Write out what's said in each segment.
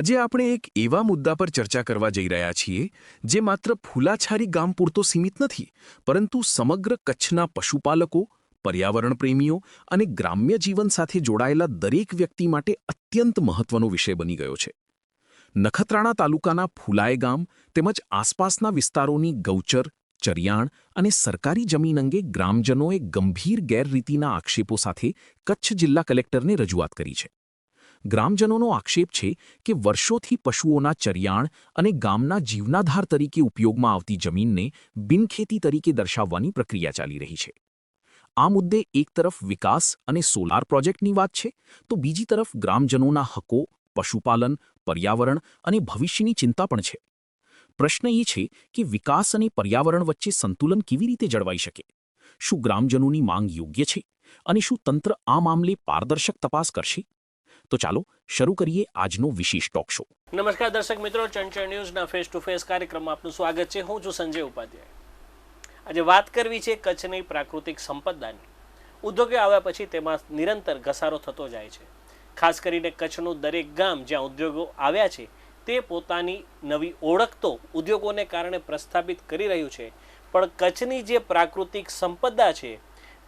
આજે આપણે એક એવા મુદ્દા પર ચર્ચા કરવા જઈ રહ્યા છીએ જે માત્ર ફૂલાછારી ગામ પૂરતો સીમિત નથી, પરંતુ સમગ્ર કચ્છના પશુપાલકો, પર્યાવરણ પ્રેમીઓ અને ગ્રામ્ય જીવન સાથે જોડાયેલા દરેક વ્યક્તિ માટે અત્યંત મહત્વનો વિષય બની ગયો છે. નખત્રાણા તાલુકાના ફૂલાય ગામ તેમજ આસપાસના વિસ્તારોની ગૌચર, ચરિયાણ અને સરકારી જમીન અંગે ગ્રામજનોએ ગંભીર ગેરરીતિના આક્ષેપો સાથે કચ્છ જિલ્લા કલેક્ટરને રજૂઆત કરી છે. ગ્રામજનોનો આક્ષેપ છે કે વર્ષોથી પશુઓના ચરિયાણ અને ગામના જીવનાધાર તરીકે ઉપયોગમાં આવતી જમીનને બિનખેતી તરીકે દર્શાવવાની પ્રક્રિયા ચાલી રહી છે. આ મુદ્દે એક તરફ વિકાસ અને સોલાર પ્રોજેક્ટની વાત છે, તો બીજી તરફ ગ્રામજનોના હકો, પશુપાલન, પર્યાવરણ અને ભવિષ્યની ચિંતા પણ છે. પ્રશ્ન એ છે કે વિકાસ અને પર્યાવરણ વચ્ચે સંતુલન કેવી રીતે જળવાઈ શકે? શું ગ્રામજનોની માંગ યોગ્ય છે? અને શું તંત્ર આ મામલે પારદર્શક તપાસ કરશે? તો ચાલો શરૂ કરીએ આજનો વિશેષ ટોક શો. નમસ્કાર દર્શક મિત્રો, ચંચળ ન્યૂઝના ફેસ ટુ ફેસ કાર્યક્રમમાં આપનું સ્વાગત છે. હું છું સંજય ઉપાધ્યાય. આજે વાત કરવી છે કચ્છની પ્રાકૃતિક સંપદાની. ઉદ્યોગે આવ્યા પછી તેમાં નિરંતર ઘસારો થતો જાય છે. ખાસ કરીને કચ્છનું દરેક ગામ જ્યાં ઉદ્યોગો આવ્યા છે તે પોતાની નવી ઓળખ તો ઉદ્યોગોને કારણે પ્રસ્થાપિત કરી રહ્યું છે, પણ કચ્છની જે પ્રાકૃતિક સંપદા છે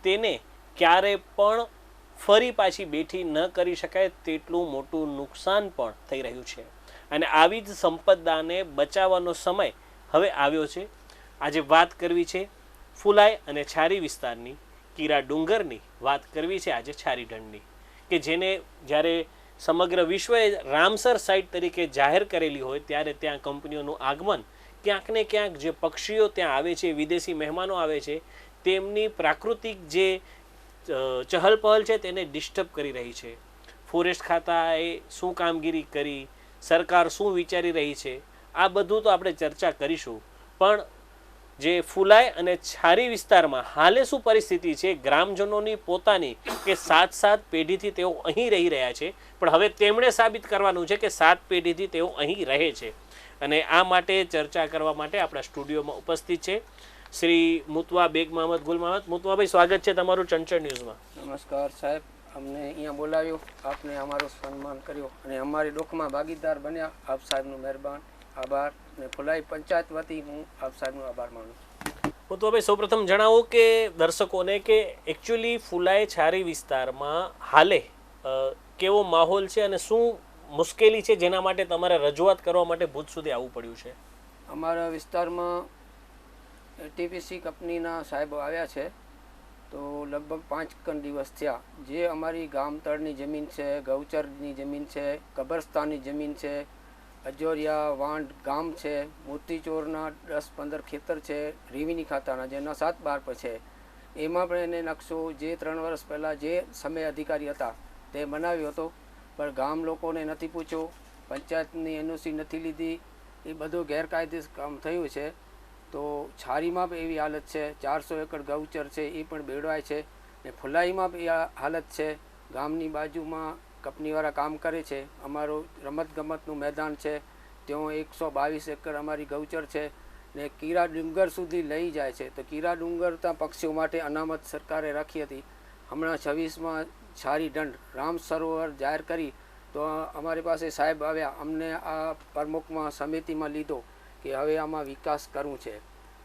તેને ક્યારે પણ ફરી પાછી બેઠી ન કરી શકાય તેટલું મોટું નુકસાન પણ થઈ રહ્યું છે. અને આવી જ સંપદાને બચાવવાનો સમય હવે આવ્યો છે. આજે વાત કરવી છે ફૂલાય અને છારી વિસ્તારની, કીરા ડુંગરની વાત કરવી છે આજે છારી ઢંઢની, કે જેને જ્યારે સમગ્ર વિશ્વએ રામસર સાઇટ તરીકે જાહેર કરેલી હોય ત્યારે ત્યાં કંપનીઓનું આગમન, ક્યાંક ને ક્યાંક જે પક્ષીઓ ત્યાં આવે છે, વિદેશી મહેમાનો આવે છે, તેમની પ્રાકૃતિક જે ચહલ પહલ છે તેને ડિસ્ટર્બ કરી રહી છે. ફોરેસ્ટ ખાતાએ શું કામગીરી કરી, સરકાર શું વિચારી રહી છે, આ બધું તો આપણે ચર્ચા કરીશું. પણ જે ફૂલાય અને છારી વિસ્તારમાં હાલે શું પરિસ્થિતિ છે ગ્રામજનોની પોતાની, કે 7 પેઢીથી તેઓ અહીં રહી રહ્યા છે, પણ હવે તેમણે સાબિત કરવાનું છે કે 7 પેઢીથી તેઓ અહીં રહે છે. અને આ માટે ચર્ચા કરવા માટે આપણા સ્ટુડિયોમાં ઉપસ્થિત છે શ્રી મુતવા બેગ મહમદ ગુલ મહમદ. મુતવાભાઈ, સ્વાગત છે તમારું ચંચળ ન્યૂઝમાં. નમસ્કાર સાહેબ, અમને અહીંયા બોલાવ્યો, આપને અમારું સન્માન કર્યો અને અમારી દુઃખમાં ભાગીદાર બન્યા. આપ સાહેબનું મહેરબાન આભાર. અને ફુલાઈ પંચાયત વતી હું આપ સાહેબનો આભાર માનું. મુતવાભાઈ, સૌપ્રથમ જણાવો કે દર્શકોને કે એકચ્યુઅલી ફુલાઈ છારી વિસ્તારમાં હાલે કેવો માહોલ છે અને શું મુશ્કેલી છે જેના માટે તમારે રજૂઆત કરવા માટે ભુજ સુધી આવવું પડ્યું છે? અમારા વિસ્તારમાં એટીપીસી કંપનીના સાહેબો આવ્યા છે, તો લગભગ 5 દિવસ થયા. જે અમારી ગામતળની જમીન છે, ગૌચરની જમીન છે, કબ્રસ્તાનની જમીન છે, અજોરિયા વાંડ ગામ છે, મોતીચોરના 10-15 ખેતર છે, રેવન્યુ ખાતાના જેના 7-12 પર છે, એમાં પણ એને નકશો જે 3 વર્ષ પહેલાં જે સમય અધિકારી હતા તે બનાવ્યો હતો, પણ ગામ લોકોને નથી પૂછ્યો, પંચાયતની એનઓસી નથી લીધી. એ બધું ગેરકાયદેસર કામ થયું છે. તો છારીમાં પણ એવી હાલત છે, 400 એકર ગૌચર છે એ પણ બેડવાય છે. ને ફુલાઈમાં પણ એ હાલત છે. ગામની બાજુમાં કંપનીવાળા કામ કરે છે. અમારું રમતગમતનું મેદાન છે, ત્યાં 122 એકર અમારી ગૌચર છે. ને કીરા ડુંગર સુધી લઈ જાય છે. તો કીરા ડુંગર ત્યાં પક્ષીઓ માટે અનામત સરકારે રાખી હતી. હમણાં 26માં છારી દંડ રામ સરોવર જાહેર કરી, તો અમારી પાસે સાહેબ આવ્યા, અમને આ પ્રમુખમાં સમિતિમાં લીધો કે હવે આમાં વિકાસ કરવું છે.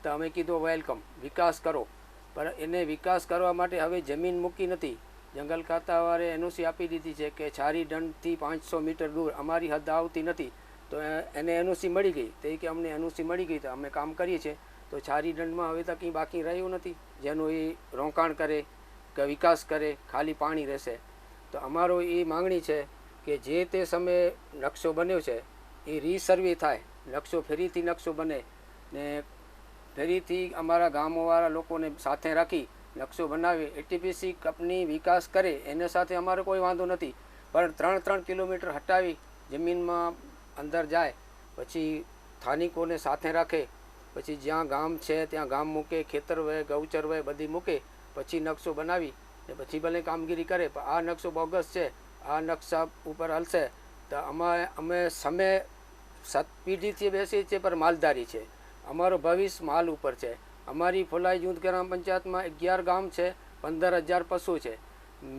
તો અમે કીધું વેલકમ, વિકાસ કરો. પણ એને વિકાસ કરવા માટે હવે જમીન મૂકી નથી. જંગલ ખાતાવાળે એનઓસી આપી દીધી છે કે છારી દંડથી 500 મીટર દૂર અમારી હદ આવતી નથી. તો એને એનઓસી મળી ગઈ. તે કે અમને એનઓસી મળી ગઈ તો અમે કામ કરીએ છીએ. તો છારી દંડમાં હવે તો કંઈ બાકી રહ્યું નથી જેનું એ રોકાણ કરે કે વિકાસ કરે, ખાલી પાણી રહેશે. તો અમારો એ માંગણી છે કે જે તે સમયે નકશો બન્યો છે એ રીસર્વે થાય, નકશો ફરીથી નકશો બને ને ફરીથી અમારા ગામોવાળા લોકોને સાથે રાખી નકશો બનાવી એટીપીસી કંપની વિકાસ કરે એને સાથે અમારો કોઈ વાંધો નથી. પણ 3 કિલોમીટર હટાવી જમીનમાં અંદર જાય, પછી સ્થાનિકોને સાથે રાખે, પછી જ્યાં ગામ છે ત્યાં ગામ મૂકે, ખેતર હોય, ગૌચર હોય, બધી મૂકે, પછી નકશો બનાવી ને પછી ભલે કામગીરી કરે. પણ આ નકશો બોગસ છે, આ નકશા ઉપર હલશે તો અમે સમય 7 પેઢીથી બેસીએ છીએ, પણ માલધારી છે. અમારો ભવિષ્ય માલ ઉપર છે. અમારી ફુલાઈ જૂથ ગ્રામ પંચાયતમાં 11 ગામ છે, 15,000 પશુ છે.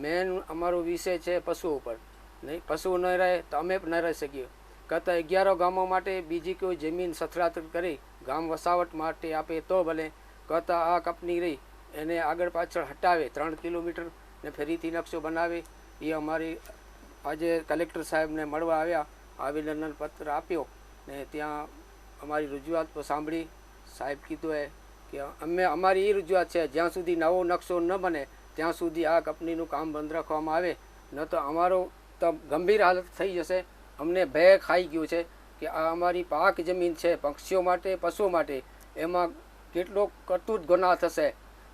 મેન અમારો વિષય છે પશુઓ ઉપર. નહીં પશુ ન રહે તો અમે પણ ન રહી શકીએ. કરતાં 11 ગામો માટે બીજી કોઈ જમીન સથરાત કરી ગામ વસાવટ માટે આપે તો ભલે, કરતાં આ કંપની રહી એને આગળ પાછળ હટાવે 3 કિલોમીટર ને ફરીથી નકશો બનાવે. એ અમારી આજે કલેક્ટર સાહેબને મળવા આવ્યા, આવેદન પત્ર આપ્યો ને ત્યાં અમારી રજૂઆત પણ સાંભળી. સાહેબ કીધું કે અમારી એ રજૂઆત છે, જ્યાં સુધી નવો નકશો ન બને ત્યાં સુધી આ કંપનીનું કામ બંધ રાખવામાં આવે, ન તો અમારો તો ગંભીર હાલત થઈ જશે. અમને ભય ખાઈ ગયું છે કે આ અમારી પાક જમીન છે, પક્ષીઓ માટે, પશુઓ માટે, એમાં કેટલો કરતૂત ગુનાહ થશે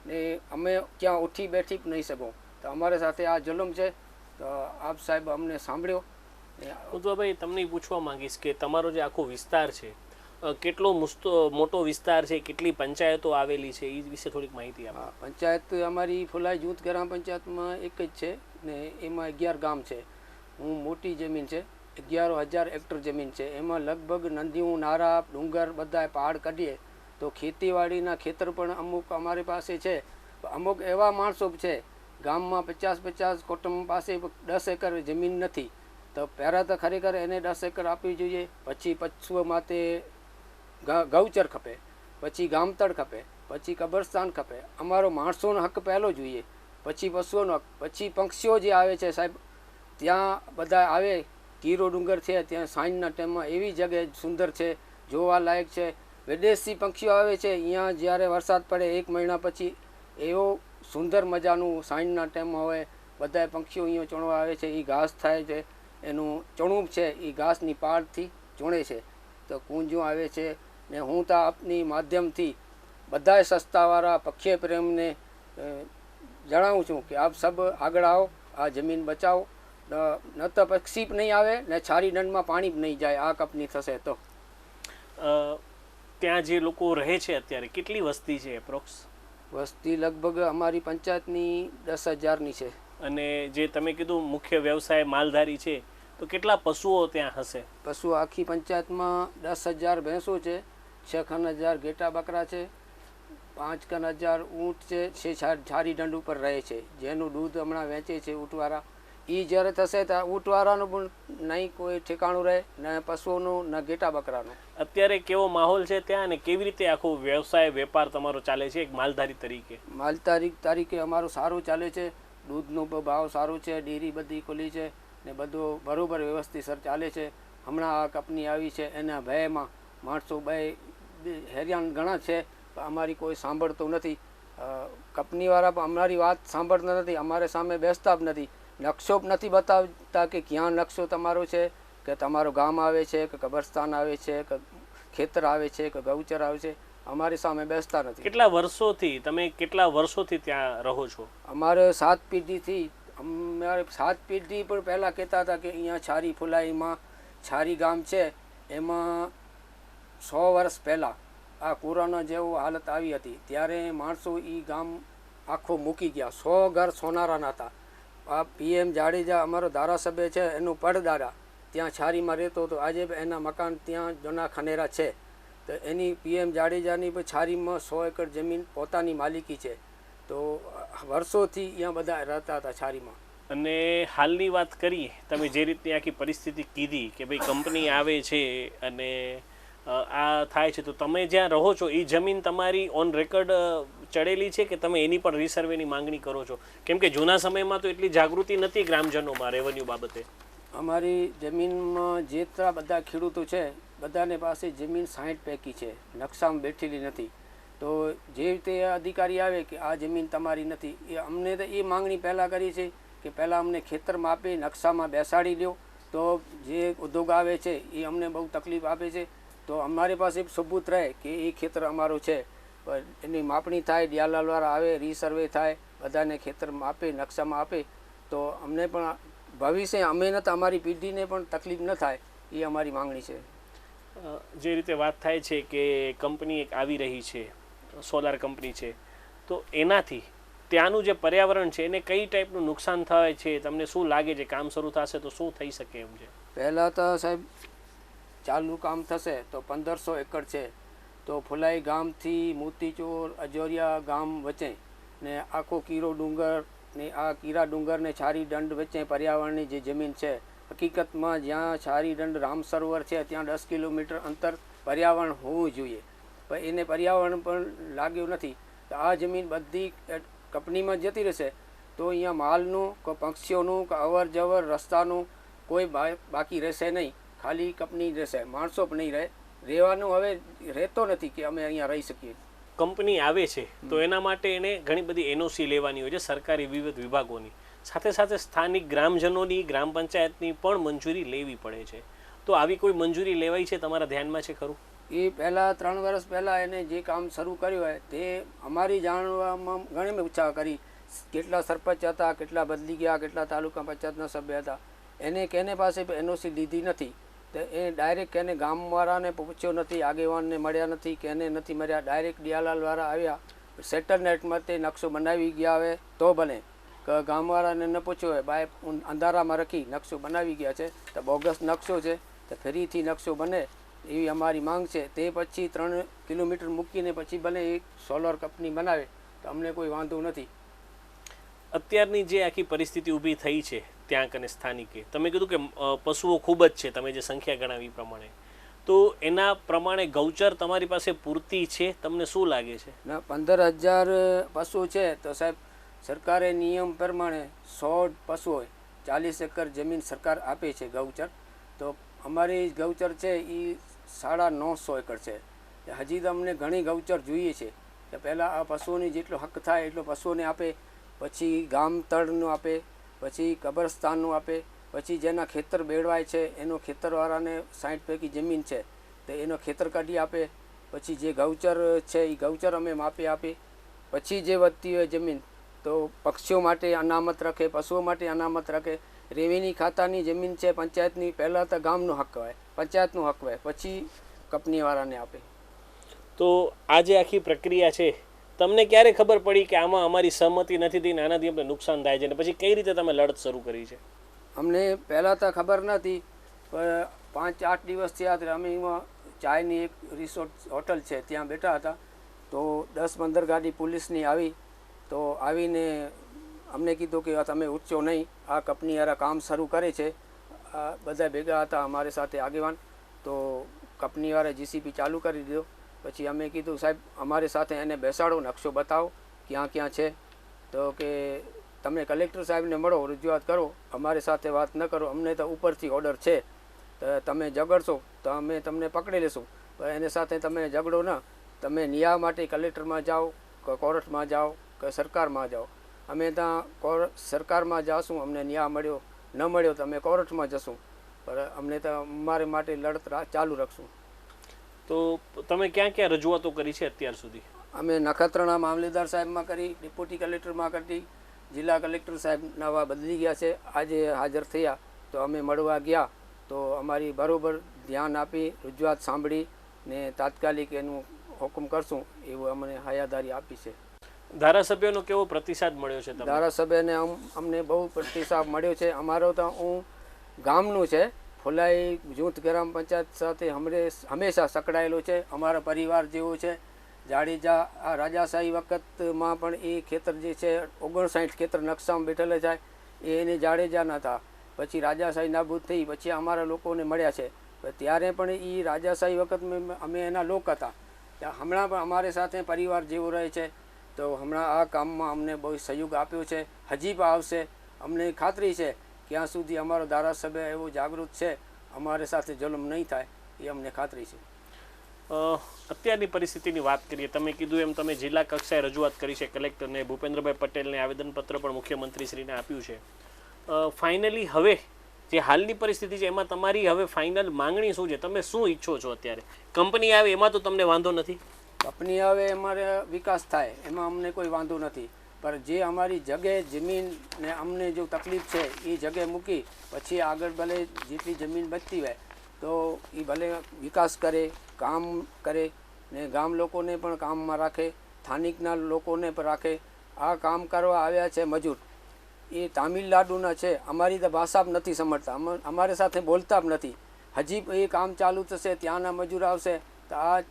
ને અમે ક્યાં ઉઠી બેઠી નહીં શકો. તો અમારી સાથે આ જુલમ છે. તો આપ સાહેબ અમને સાંભળ્યો. ઉદ્ધવભાઈ, તમને પૂછવા માંગીશ કે તમારો જે આખો વિસ્તાર છે કેટલો મોટો વિસ્તાર છે, કેટલી પંચાયતો આવેલી છે, એ વિશે થોડીક માહિતી આપો. પંચાયત અમારી ફુલાઈ જૂથ ગ્રામ પંચાયતમાં એક જ છે ને એમાં 11 ગામ છે. મોટી જમીન છે, 11,000 હેક્ટર જમીન છે. એમાં લગભગ નદીઓ, નારા, ડુંગર બધા પહાડ કાઢીએ તો ખેતીવાડીના ખેતર પણ અમુક અમારી પાસે છે. અમુક એવા માણસો છે ગામમાં 50-50 કુટુંબ પાસે 10 એકર જમીન નથી. તો પહેલાં તો ખરેખર એને 10 એકર આપવી જોઈએ. પછી પશુઓ માટે ગૌચર ખપે, પછી ગામતળ ખપે, પછી કબ્રસ્તાન ખપે. અમારો માણસોનો હક પહેલો જોઈએ, પછી પશુઓનો હક, પછી પક્ષીઓ જે આવે છે સાહેબ, ત્યાં બધા આવે. કીરો ડુંગર છે, ત્યાં સાંજના ટાઈમમાં એવી જગ્યાએ સુંદર છે, જોવાલાયક છે. વિદેશી પક્ષીઓ આવે છે અહીંયા, જ્યારે વરસાદ પડે 1 મહિના પછી એવો સુંદર મજાનું સાંજના ટાઈમમાં હોય. બધા પક્ષીઓ અહીંયા ચણવા આવે છે. એ ઘાસ થાય છે, એનું ચણું છે, એ ઘાસની પાળથી ચૂણે છે. તો કુંજો આવે છે ને હું તો આપની માધ્યમથી બધાય સસ્તાવાળા પક્ષી પ્રેમને જણાવું છું કે આપ સબ આગળ આવો, આ જમીન બચાવો. ન તો પક્ષી નહીં આવે ને છારી દંડમાં પાણી નહીં જાય. આ કંપની થશે તો ત્યાં જે લોકો રહે છે અત્યારે કેટલી વસ્તી છે એપ્રોક્સ? વસ્તી લગભગ અમારી પંચાયતની 10,000ની છે. અને જે તમે કીધું મુખ્ય વ્યવસાય માલધારી છે, તો કેટલા પશુઓ ત્યાં હશે? પશુ આખી પંચાયતમાં 10,000 ભેંસો છે, 6,000 ઘેટા બકરા છે, 5,000 ઊંટ છે. છારી દંડ ઉપર રહે છે, જેનું દૂધ હમણાં વેચે છે ઊંટવાળા. એ જ્યારે થશે તો ઊંટવાળાનું પણ નહીં કોઈ ઠેકાણું રહે, ને પશુઓનું ને ઘેટા બકરાનું. અત્યારે કેવો માહોલ છે ત્યાં અને કેવી રીતે આખો વ્યવસાય વેપાર તમારો ચાલે છે એક માલધારી તરીકે? માલધારી તરીકે અમારું સારું ચાલે છે. દૂધનો ભાવ સારો છે, ડેરી બધી ખુલી છે ને બધું બરાબર વ્યવસ્થિત સર ચાલે છે. હમણાં આ કંપની આવી છે એના ભયમાં માણસો હેરાન ઘણા છે, અમારી કોઈ સાંભળતું નથી. કંપનીવાળા પણ અમારી વાત સાંભળતા નથી, અમારે સામે બેસતા જ નથી. નકશો નથી બતાવતા કે ક્યાં નકશો તમારો છે, કે તમારું ગામ આવે છે, કે કબ્રસ્તાન આવે છે, કે ખેતર આવે છે, કે ગૌચર આવે છે. અમારી સામે બેસતા નથી. કેટલા વર્ષોથી ત્યાં રહો છો? અમારે 7 પેઢીથી. અમારે 7 પેઢી પણ પહેલાં કહેતા હતા કે અહીંયા છારી ફુલાઈમાં છારી ગામ છે, એમાં 100 વર્ષ પહેલાં આ કોરોના જેવો હાલત આવી હતી ત્યારે માણસો એ ગામ આખો મૂકી ગયા. 100 ઘર સોનારાના હતા. આ PM જાડેજા અમારો ધારાસભ્ય છે, એનું પડદારા ત્યાં છારીમાં રહેતો હતો. આજે એના મકાન ત્યાં જૂના ખનેરા છે. તો એની PM જાડેજાની પણ છારીમાં 100 એકર જમીન પોતાની માલિકી છે. તો વર્ષોથી અહીંયા બધા રહેતા હતા છારીમાં. અને હાલની વાત કરીએ, તમે જે રીતની આખી પરિસ્થિતિ કીધી કે ભાઈ કંપની આવે છે અને આ થાય છે, તો તમે જ્યાં રહો છો એ જમીન તમારી ઓન રેકર્ડ ચડેલી છે કે તમે એની પણ રીસર્વેની માંગણી કરો છો? કેમ કે જૂના સમયમાં તો એટલી જાગૃતિ નથી ગ્રામજનોમાં રેવન્યુ બાબતે. અમારી જમીનમાં જેટલા બધા ખેડૂતો છે બધાને પાસે જમીન 60 પૈકી છે, નકશામાં બેઠેલી નથી. તો જે રીતે અધિકારી આવે કે આ જમીન તમારી નથી, એ અમને તો એ માંગણી પહેલાં કરી છે કે પહેલાં અમને ખેતરમાં આપે, નકશામાં બેસાડી લ્યો. તો જે ઉદ્યોગ આવે છે એ અમને બહુ તકલીફ આપે છે. તો અમારી પાસે સબૂત રહે કે એ ખેતર અમારું છે, એની માપણી થાય, ડિયાલાલવાળા આવે, રીસર્વે થાય, બધાને ખેતરમાં આપે, નકશામાં આપે. તો અમને પણ ભવિષ્ય અમે ન તો અમારી પેઢીને પણ તકલીફ ન થાય, એ અમારી માંગણી છે. જે રીતે વાત થાય છે કે કંપની એક આવી રહી છે, સોલાર કંપની છે, તો એનાથી ત્યાંનું જે પર્યાવરણ છે એને કઈ ટાઈપનું નુકસાન થાય છે? તમને શું લાગે છે કામ શરૂ થશે તો શું થઈ શકે એમ છે? પહેલાં તો સાહેબ ચાલુ કામ થશે તો 1500 એકર છે. તો ફુલાઈ ગામથી મોતીચોર અજોરિયા ગામ વચ્ચે ને આખો કીરો ડુંગર ને આ કીરા ડુંગર ને છારી દંડ વચ્ચે પર્યાવરણની જે જમીન છે હકીકતમાં જ્યાં છારીદંડ રામ સરોવર છે ત્યાં 10 કિલોમીટર અંતર પર્યાવરણ હોવું જોઈએ, પણ એને પર્યાવરણ પણ લાગ્યું નથી. તો આ જમીન બધી કંપનીમાં જતી રહેશે તો અહીંયા માલનું કે પક્ષીઓનું કે અવર જવર રસ્તાનું કોઈ બાકી રહેશે નહીં, ખાલી કંપની રહેશે, માણસો પણ નહીં રહે. રહેવાનું હવે રહેતો નથી કે અમે અહીંયા રહી શકીએ. કંપની આવે છે તો એના માટે એને ઘણી બધી એનઓસી લેવાની હોય છે સરકારી વિવિધ વિભાગોની, સાથે સાથે સ્થાનિક ગ્રામજનોની ગ્રામ પંચાયતની પણ મંજૂરી લેવી પડે છે. તો આવી કોઈ મંજૂરી લેવાઈ છે, તમારા ધ્યાનમાં છે ખરું? એ પહેલાં 3 વર્ષ પહેલાં એને જે કામ શરૂ કર્યું હોય તે અમારી જાણવામાં ઘણી ઉત્સાહ કરી. કેટલા સરપંચ હતા, કેટલા બદલી ગયા, કેટલા તાલુકા પંચાયતના સભ્ય હતા, એને કેને પાસે એનઓસી લીધી નથી. તો એ ડાયરેક્ટ એને ગામવાળાને પૂછ્યો નથી, આગેવાનને મળ્યા નથી, કેને નથી મળ્યા. ડાયરેક્ટ ડિયાલાલવાળા આવ્યા, સેટલનેટમાં તે નકશો બનાવી ગયા આવે તો બને, કે ગામવાળાને ન પૂછ્યો હોય, બાય અંધારામાં રાખી નકશો બનાવી ગયા છે તો બોગસ નકશો છે, તો ફરીથી નકશો બને એવી અમારી માંગ છે. તે પછી 3 કિલોમીટર મૂકીને પછી ભલે એક સોલર કંપની બનાવે તો અમને કોઈ વાંધો નથી. અત્યારની જે આખી પરિસ્થિતિ ઊભી થઈ છે ત્યાં કને સ્થાનિકે, તમે કીધું કે પશુઓ ખૂબ જ છે, તમે જે સંખ્યા ગણાવી પ્રમાણે, તો એના પ્રમાણે ગૌચર તમારી પાસે પૂરતી છે? તમને શું લાગે છે? ના, 15,000 પશુ છે તો સાહેબ સરકારે નિયમ પ્રમાણે 100 પશુ હોય 40 એકર જમીન સરકાર આપે છે ગૌચર. તો અમારી ગૌચર છે એ 950 એકર છે. હજી તો અમને ઘણી ગૌચર જોઈએ છે કે પહેલાં આ પશુઓની જેટલો હક થાય એટલો પશુઓને આપે, પછી ગામ તળનું આપે, પછી કબ્રસ્તાનનું આપે, પછી જેના ખેતર બેડવાય છે એનો ખેતરવાળાને 60 પૈકી જમીન છે તો એનો ખેતર કાઢી આપે. પછી જે ગૌચર છે એ ગૌચર અમે માપી આપી. પછી જે વધતી હોય જમીન તો પક્ષીઓ માટે અનામત રાખે, પશુઓ માટે અનામત રાખે. રેવન્યુ ખાતાની જમીન છે પંચાયતની, પહેલાં તો ગામનો હક હોય, પંચાયતનો હક હોય, પછી કંપનીવાળાને આપે. તો આ જે આખી પ્રક્રિયા છે, તમને ક્યારે ખબર પડી કે આમાં અમારી સહમતિ નથી થઈ, આનાથી અમને નુકસાન થાય છે, અને પછી કઈ રીતે તમે લડત શરૂ કરી છે? અમને પહેલાં તો ખબર નથી, પણ 5-8 દિવસ થયા અમે એમાં ચાયની એક રિસોર્ટ હોટલ છે ત્યાં બેઠા હતા તો 10-15 ગાડી પોલીસની આવી. તો આવીને અમને કીધું કે તમે ઉઠશો નહીં, આ કંપનીવાળા કામ શરૂ કરે છે. બધા ભેગા હતા અમારી સાથે આગેવાન, તો કંપનીવાળા જીસીપી ચાલુ કરી દીધો. પછી અમે કીધું સાહેબ અમારી સાથે એને બેસાડો, નકશો બતાવો ક્યાં ક્યાં છે. તો કે તમે કલેક્ટર સાહેબને મળો, રજૂઆત કરો, અમારી સાથે વાત ન કરો, અમને તો ઉપરથી ઓર્ડર છે, તો તમે ઝઘડશો તો અમે તમને પકડી લેશું. પણ એની સાથે તમે ઝઘડો ન, તમે ન્યાય માટે કલેક્ટરમાં જાઓ કે કોર્ટમાં જાઓ કે સરકારમાં જાઓ. અમે ત્યાં સરકારમાં જાશું, અમને ન્યાય મળ્યો ન મળ્યો તો અમે કોર્ટમાં જશું, પણ અમને તો અમારે માટે લડત ચાલુ રાખશું. તો તમે ક્યાં ક્યાં રજૂઆતો કરી છે અત્યાર સુધી? અમે નખત્રાણા મામલેદાર સાહેબમાં કરી, ડેપ્યુટી કલેક્ટરમાં કરી, જિલ્લા કલેક્ટર સાહેબ નવા બદલી ગયા છે, આજે હાજર થયા તો અમે મળવા ગયા તો અમારી બરાબર ધ્યાન આપી, રજૂઆત સાંભળી ને તાત્કાલિક એનું હુકમ કરશું એવું અમને હયાદારી આપી છે. ધારાસભ્યનો કેવો પ્રતિસાદ મળ્યો છે તમને? ધારાસભ્યને અમને બહુ પ્રતિસાદ મળ્યો છે. અમારો તો હું ગામનું છે, ફુલાઈ જૂથ ગ્રામ પંચાયત સાથે હંમેશા સંકળાયેલો છે, અમારા પરિવાર જેવો છે. જાડેજા આ રાજાશાહી વખતમાં પણ એ ખેતર જે છે 59 ખેતર નકશામાં બેઠેલા જાય એને જાડેજા ન હતા. પછી રાજાશાહી નાબૂદ થઈ પછી અમારા લોકોને મળ્યા છે, ત્યારે પણ એ રાજાશાહી વખત અમે એના લોક હતા. હમણાં પણ અમારી સાથે પરિવાર જેવો રહે છે. તો હમણાં આ કામમાં અમને બહુ સહયોગ આપ્યો છે, હજી પણ આવશે. અમને ખાતરી છે ક્યાં સુધી અમારો ધારાસભ્ય એવો જાગૃત છે, અમારી સાથે જુલ્મ નહીં થાય એ અમને ખાતરી છે. અત્યારની પરિસ્થિતિની વાત કરીએ, તમે કીધું એમ તમે જિલ્લા કક્ષાએ રજૂઆત કરી છે, કલેક્ટરને ભૂપેન્દ્રભાઈ પટેલને આવેદનપત્ર પણ મુખ્યમંત્રીશ્રીને આપ્યું છે. ફાઇનલી હવે જે હાલની પરિસ્થિતિ છે એમાં તમારી હવે ફાઇનલ માંગણી શું છે? તમે શું ઈચ્છો છો અત્યારે? કંપની આવે એમાં તો તમને વાંધો નથી? કંપની આવે અમારે વિકાસ થાય એમાં અમને કોઈ વાંધો નથી, પણ જે અમારી જગ્યાએ જમીન ને અમને જો તકલીફ છે એ જગ્યાએ મૂકી પછી આગળ ભલે જેટલી જમીન બચતી હોય તો એ ભલે વિકાસ કરે, કામ કરે ને ગામ લોકોને પણ કામમાં રાખે, સ્થાનિકના લોકોને પણ રાખે. આ કામ કરવા આવ્યા છે મજૂર, એ તામિલનાડુના છે, અમારી તો ભાષા જ નથી સમજતા, અમારી સાથે બોલતા જ નથી. હજી એ કામ ચાલુ થશે, ત્યાંના મજૂર આવશે તો આ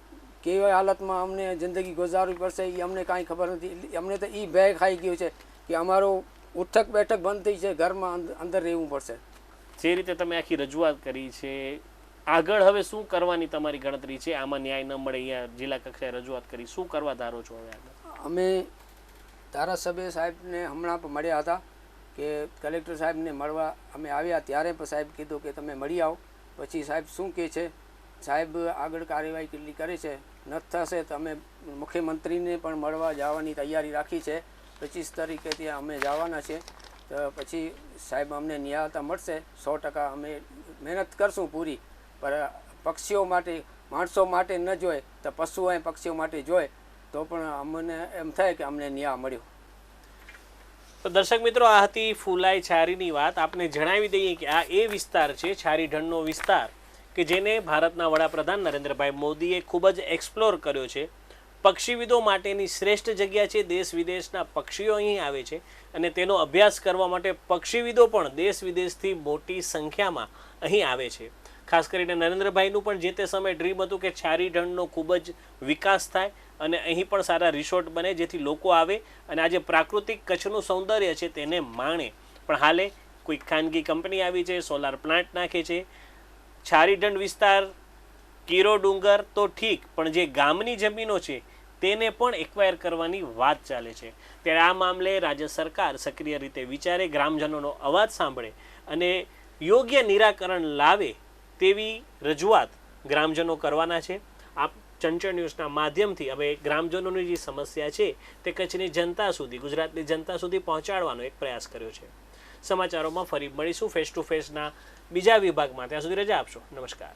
કેવી હાલતમાં અમને જિંદગી ગુજારવી પડશે એ અમને કાંઈ ખબર નથી. અમને તો એ ભય ખાઈ ગયું છે કે અમારો ઉઠક બેઠક બંધ થઈ છે, ઘરમાં અંદર રહેવું પડશે. જે રીતે તમે આખી રજૂઆત કરી છે, આગળ હવે શું કરવાની તમારી ગણતરી છે? આમાં ન્યાય ન મળે, અહીંયા જિલ્લા કક્ષાએ રજૂઆત કરી, શું કરવા ધારો છો હવે આગળ? અમે ધારાસભ્ય સાહેબને હમણાં પણ મળ્યા હતા કે કલેક્ટર સાહેબને મળવા અમે આવ્યા ત્યારે પણ સાહેબ કીધું કે તમે મળી આવો. પછી સાહેબ શું કહે છે, સાહેબ આગળ કાર્યવાહી કેટલી કરે છે, ન થશે તો અમે મુખ્યમંત્રીને પણ મળવા જવાની તૈયારી રાખી છે. 25 તારીખે ત્યાં અમે જવાના છે. તો પછી સાહેબ અમને ન્યાયતા મળશે 100%. અમે મહેનત કરશું પૂરી, પણ પક્ષીઓ માટે, માણસો માટે ન જોઈએ તો પશુઓ પક્ષીઓ માટે જોઈએ તો પણ અમને એમ થાય કે અમને ન્યાય મળ્યો. તો દર્શક મિત્રો, આ હતી ફુલાઈ છારીની વાત. આપને જણાવી દઈએ કે આ એ વિસ્તાર છે, છારીઢંઢનો વિસ્તાર, કે જેને ભારતના વડાપ્રધાન નરેન્દ્રભાઈ મોદીએ ખૂબ જ એક્સપ્લોર કર્યો છે. પક્ષીવિદો માટેની શ્રેષ્ઠ જગ્યા છે. દેશ વિદેશના પક્ષીઓ અહીં આવે છે અને તેનો અભ્યાસ કરવા માટે પક્ષીવિદો પણ દેશ વિદેશથી મોટી સંખ્યામાં અહીં આવે છે. ખાસ કરીને નરેન્દ્રભાઈનું પણ જે તે સમયે ડ્રીમ હતું કે છારીઢંઢનો ખૂબ જ વિકાસ થાય અને અહીં પણ સારા રિસોર્ટ બને, જેથી લોકો આવે અને આ જે પ્રાકૃતિક કચ્છનું સૌંદર્ય છે તેને માણે. પણ હાલે કોઈ ખાનગી કંપની આવી છે, સોલાર પ્લાન્ટ નાખે છે. છારીઢંઢ વિસ્તાર, કીરો ડુંગર તો ઠીક, પણ જે ગામની જમીનો છે તેને પણ એક્વાયર કરવાની વાત ચાલે છે. ત્યારે આ મામલે રાજ્ય સરકાર સક્રિય રીતે વિચારે, ગ્રામજનોનો અવાજ સાંભળે અને યોગ્ય નિરાકરણ લાવે તેવી રજૂઆત ગ્રામજનો કરવાના છે. આપ ચંચળ ન્યૂઝના માધ્યમથી હવે ગ્રામજનોની જે સમસ્યા છે તે કચ્છની જનતા સુધી, ગુજરાતની જનતા સુધી પહોંચાડવાનો એક પ્રયાસ કર્યો છે. સમાચારોમાં ફરી મળીશું ફેસ ટુ ફેસના બીજા વિભાગમાં. ત્યાં સુધી રજા આપશો. નમસ્કાર.